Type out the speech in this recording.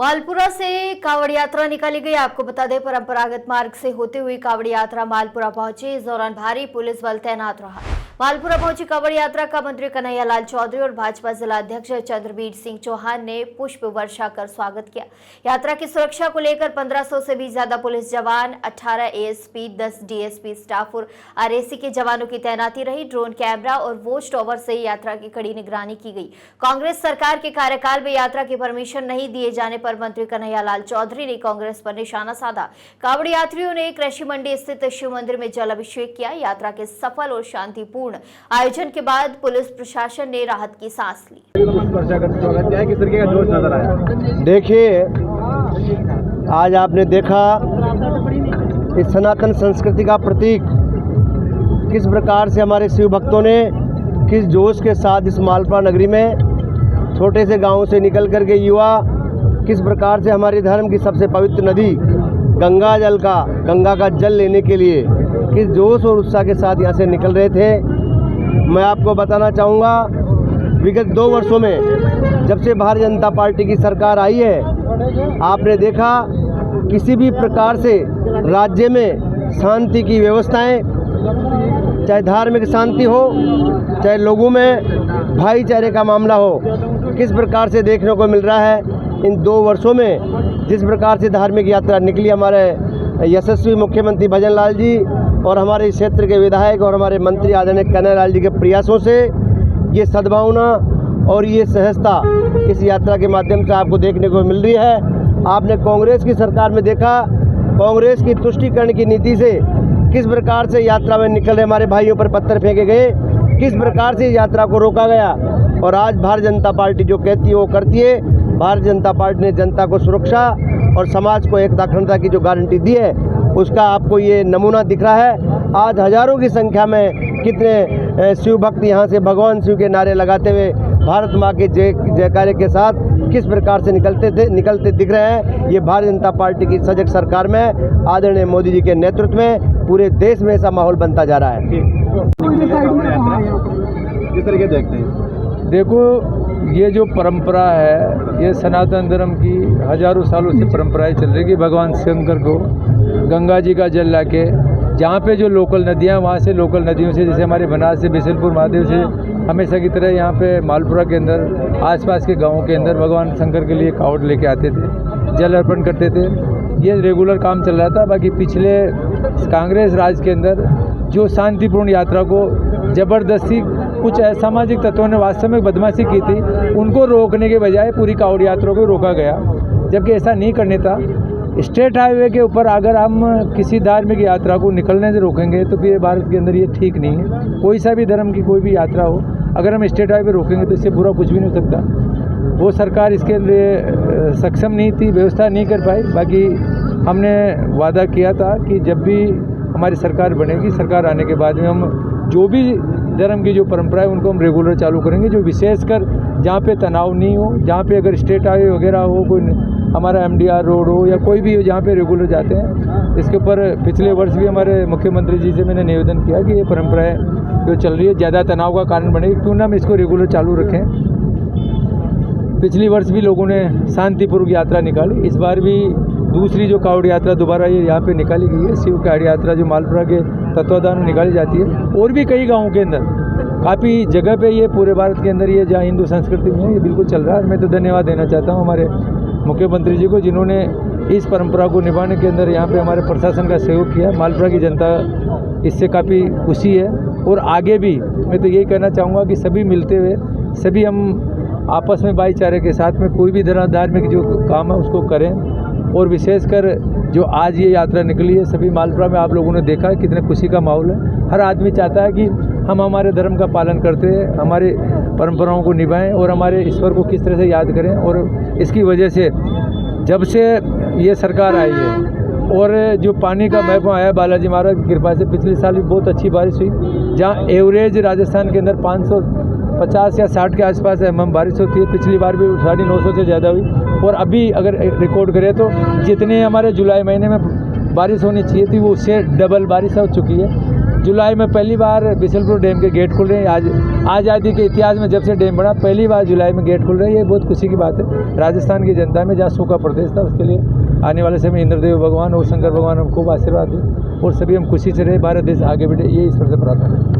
मालपुरा से कावड़ यात्रा निकाली गई। आपको बता दें, परंपरागत मार्ग से होते हुए कावड़ यात्रा मालपुरा पहुंची। इस दौरान भारी पुलिस बल तैनात रहा। मालपुरा पहुंची कावड़ यात्रा का मंत्री कन्हैयालाल चौधरी और भाजपा जिला अध्यक्ष चंद्रवीर सिंह चौहान ने पुष्प वर्षा कर स्वागत किया। यात्रा की सुरक्षा को लेकर 1500 से भी ज्यादा पुलिस जवान, 18 एएसपी, 10 डीएसपी स्टाफ और आरएसी के जवानों की तैनाती रही। ड्रोन कैमरा और वॉच टावर से यात्रा की कड़ी निगरानी की गई। कांग्रेस सरकार के कार्यकाल में यात्रा की परमिशन नहीं दिए जाने पर मंत्री कन्हैयालाल चौधरी ने कांग्रेस पर निशाना साधा। कावड़ यात्रियों ने कृषि मंडी स्थित शिव मंदिर में जल अभिषेक किया। यात्रा के सफल और शांतिपूर्ण आयोजन के बाद पुलिस प्रशासन ने राहत की सांस ली। देखिए, आज आपने देखा इस सनातन संस्कृति का प्रतीक किस प्रकार से हमारे शिव भक्तों ने किस जोश के साथ इस मालपुरा नगरी में छोटे से गांव से निकल कर के युवा किस प्रकार से हमारे धर्म की सबसे पवित्र नदी गंगा का जल लेने के लिए किस जोश और उत्साह के साथ यहाँ से निकल रहे थे। मैं आपको बताना चाहूँगा, विगत 2 वर्षों में जब से भारतीय जनता पार्टी की सरकार आई है, आपने देखा किसी भी प्रकार से राज्य में शांति की व्यवस्थाएं, चाहे धार्मिक शांति हो, चाहे लोगों में भाईचारे का मामला हो, किस प्रकार से देखने को मिल रहा है। इन 2 वर्षों में जिस प्रकार से धार्मिक यात्रा निकली, हमारे यशस्वी मुख्यमंत्री भजन लाल जी और हमारे इस क्षेत्र के विधायक और हमारे मंत्री आदरणीय कन्हैयालाल जी के प्रयासों से ये सद्भावना और ये सहजता इस यात्रा के माध्यम से आपको देखने को मिल रही है। आपने कांग्रेस की सरकार में देखा, कांग्रेस की तुष्टीकरण की नीति से किस प्रकार से यात्रा में निकल रहे हमारे भाइयों पर पत्थर फेंके गए, किस प्रकार से यात्रा को रोका गया। और आज भारतीय जनता पार्टी जो कहती है वो करती है। भारतीय जनता पार्टी ने जनता को सुरक्षा और समाज को एकता अखंडता की जो गारंटी दी है, उसका आपको ये नमूना दिख रहा है। आज हजारों की संख्या में कितने शिव भक्त यहाँ से भगवान शिव के नारे लगाते हुए भारत माँ के जयकारे के साथ किस प्रकार से निकलते दिख रहे हैं। ये भारतीय जनता पार्टी की सजग सरकार में आदरणीय मोदी जी के नेतृत्व में पूरे देश में ऐसा माहौल बनता जा रहा है। किस तरीके देखते हैं? देखो, ये जो परंपरा है, ये सनातन धर्म की हजारों सालों से परंपराएं चल रही है। भगवान शंकर को गंगा जी का जल लाके जहाँ पे जो लोकल नदियाँ, वहाँ से लोकल नदियों से, जैसे हमारे बनास से बिशनपुर महादेव से हमेशा की तरह यहाँ पे मालपुरा के अंदर आसपास के गाँवों के अंदर भगवान शंकर के लिए कावड़ लेके आते थे, जल अर्पण करते थे। ये रेगुलर काम चल रहा था। बाकी पिछले कांग्रेस राज के अंदर जो शांतिपूर्ण यात्रा को ज़बरदस्ती कुछ असामाजिक तत्वों ने वास्तव में बदमाशी की थी, उनको रोकने के बजाय पूरी कावड़ यात्रा को रोका गया, जबकि ऐसा नहीं करने था। स्टेट हाईवे के ऊपर अगर हम किसी धार्मिक यात्रा को निकलने से रोकेंगे तो फिर भारत के अंदर ये ठीक नहीं है। कोई सा भी धर्म की कोई भी यात्रा हो, अगर हम स्टेट हाईवे रोकेंगे तो इससे बुरा कुछ भी नहीं हो सकता। वो सरकार इसके लिए सक्षम नहीं थी, व्यवस्था नहीं कर पाई। बाकी हमने वादा किया था कि जब भी हमारी सरकार बनेगी, सरकार आने के बाद में हम जो भी धर्म की जो परंपरा है उनको हम रेगुलर चालू करेंगे। जो विशेषकर जहाँ पे तनाव नहीं हो, जहाँ पे अगर स्टेट हाईवे वगैरह हो, कोई हमारा एमडीआर रोड हो या कोई भी हो जहाँ पे रेगुलर जाते हैं, इसके ऊपर पिछले वर्ष भी हमारे मुख्यमंत्री जी से मैंने निवेदन किया कि ये परंपराएं जो चल रही है ज़्यादा तनाव का कारण बनेगी, क्यों ना हम इसको रेगुलर चालू रखें। पिछली वर्ष भी लोगों ने शांतिपूर्वक यात्रा निकाली। इस बार भी दूसरी जो कावड़ यात्रा दोबारा ये यहाँ पे निकाली गई है, शिव कावड़ यात्रा जो मालपुरा के तत्वाधान में निकाली जाती है। और भी कई गाँवों के अंदर, काफ़ी जगह पे ये पूरे भारत के अंदर ये जहाँ हिंदू संस्कृति में ये बिल्कुल चल रहा है। मैं तो धन्यवाद देना चाहता हूँ हमारे मुख्यमंत्री जी को, जिन्होंने इस परंपरा को निभाने के अंदर यहाँ पे हमारे प्रशासन का सहयोग किया। मालपुरा की जनता इससे काफ़ी खुशी है। और आगे भी मैं तो यही कहना चाहूँगा कि सभी मिलते हुए, सभी हम आपस में भाईचारे के साथ में कोई भी धार्मिक जो काम है उसको करें। और विशेषकर जो आज ये यात्रा निकली है, सभी मालपुरा में आप लोगों ने देखा है कितने खुशी का माहौल है। हर आदमी चाहता है कि हम हमारे धर्म का पालन करते हैं, हमारे परंपराओं को निभाएं और हमारे ईश्वर को किस तरह से याद करें। और इसकी वजह से जब से ये सरकार आई है और जो पानी का महकमा आया बालाजी महाराज की कृपा से, पिछले साल भी बहुत अच्छी बारिश हुई। जहाँ एवरेज राजस्थान के अंदर 550 या 60 के आसपास mm बारिश होती है, पिछली बार भी 950 से ज़्यादा हुई। और अभी अगर रिकॉर्ड करें तो जितने हमारे जुलाई महीने में बारिश होनी चाहिए थी, वो उससे डबल बारिश हो चुकी है। जुलाई में पहली बार बिशनपुर डैम के गेट खुल रहे हैं। आज आज़ादी के इतिहास में जब से डैम बना पहली बार जुलाई में गेट खुल रहे हैं। ये बहुत खुशी की बात है। राजस्थान की जनता में जहाँ सूखा प्रदेश था उसके लिए आने वाले समय इंद्रदेव भगवान और शंकर भगवान हम खूब आशीर्वाद दें और सभी हम खुशी से रहे, भारत देश आगे बढ़े, ये ईश्वर से प्रार्थना है।